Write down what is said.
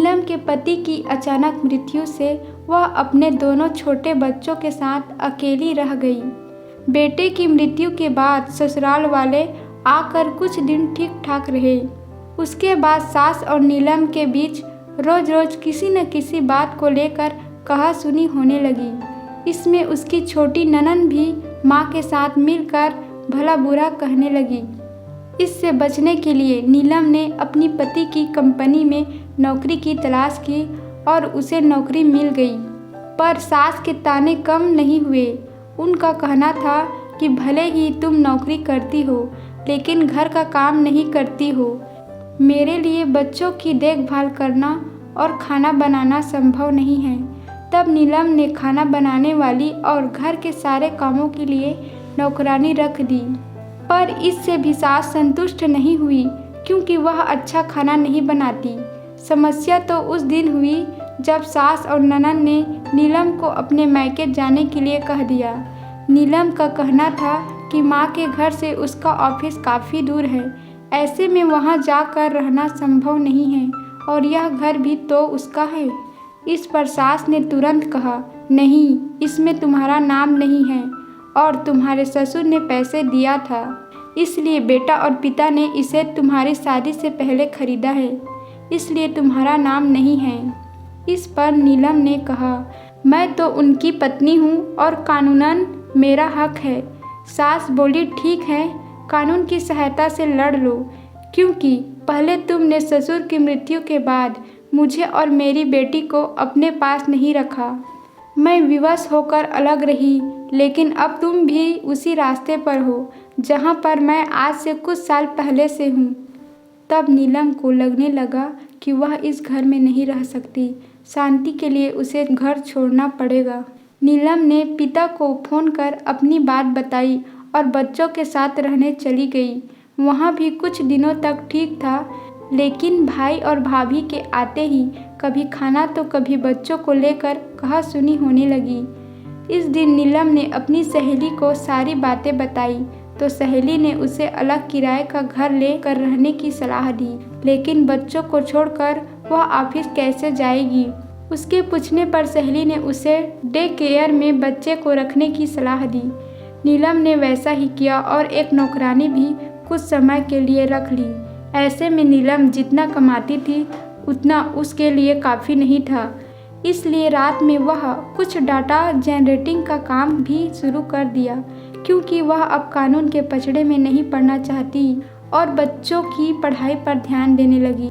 नीलम के पति की अचानक मृत्यु से वह अपने दोनों छोटे बच्चों के साथ अकेली रह गई। बेटे की मृत्यु के बाद ससुराल वाले आकर कुछ दिन ठीक ठाक रहे। उसके बाद सास और नीलम के बीच रोज रोज किसी न किसी बात को लेकर कहासुनी होने लगी। इसमें उसकी छोटी ननद भी माँ के साथ मिलकर भला बुरा कहने लगी। इससे बचने के लिए नीलम ने अपनी पति की कंपनी में नौकरी की तलाश की और उसे नौकरी मिल गई। पर सास के ताने कम नहीं हुए। उनका कहना था कि भले ही तुम नौकरी करती हो लेकिन घर का काम नहीं करती हो। मेरे लिए बच्चों की देखभाल करना और खाना बनाना संभव नहीं है। तब नीलम ने खाना बनाने वाली और घर के सारे कामों के लिए नौकरानी रख दी। पर इससे भी सास संतुष्ट नहीं हुई क्योंकि वह अच्छा खाना नहीं बनाती। समस्या तो उस दिन हुई जब सास और ननद ने नीलम को अपने मायके जाने के लिए कह दिया। नीलम का कहना था कि माँ के घर से उसका ऑफिस काफ़ी दूर है, ऐसे में वहाँ जाकर रहना संभव नहीं है और यह घर भी तो उसका है। इस पर सास ने तुरंत कहा, नहीं, इसमें तुम्हारा नाम नहीं है और तुम्हारे ससुर ने पैसे दिया था, इसलिए बेटा और पिता ने इसे तुम्हारी शादी से पहले खरीदा है, इसलिए तुम्हारा नाम नहीं है। इस पर नीलम ने कहा, मैं तो उनकी पत्नी हूँ और कानूनन मेरा हक है। सास बोली, ठीक है, कानून की सहायता से लड़ लो, क्योंकि पहले तुमने ससुर की मृत्यु के बाद मुझे और मेरी बेटी को अपने पास नहीं रखा। मैं विवश होकर अलग रही, लेकिन अब तुम भी उसी रास्ते पर हो जहाँ पर मैं आज से कुछ साल पहले से हूँ। तब नीलम को लगने लगा कि वह इस घर में नहीं रह सकती। शांति के लिए उसे घर छोड़ना पड़ेगा। नीलम ने पिता को फ़ोन कर अपनी बात बताई और बच्चों के साथ रहने चली गई। वहाँ भी कुछ दिनों तक ठीक था, लेकिन भाई और भाभी के आते ही कभी खाना तो कभी बच्चों को लेकर कहासुनी होने लगी। इस दिन नीलम ने अपनी सहेली को सारी बातें बताई तो सहेली ने उसे अलग किराए का घर लेकर रहने की सलाह दी, लेकिन बच्चों को छोड़कर वह ऑफिस कैसे जाएगी। उसके पूछने पर सहेली ने उसे डे केयर में बच्चे को रखने की सलाह दी। नीलम ने वैसा ही किया और एक नौकरानी भी कुछ समय के लिए रख ली। ऐसे में नीलम जितना कमाती थी उतना उसके लिए काफ़ी नहीं था, इसलिए रात में वह कुछ डाटा जनरेटिंग का काम भी शुरू कर दिया, क्योंकि वह अब कानून के पचड़े में नहीं पड़ना चाहती और बच्चों की पढ़ाई पर ध्यान देने लगी।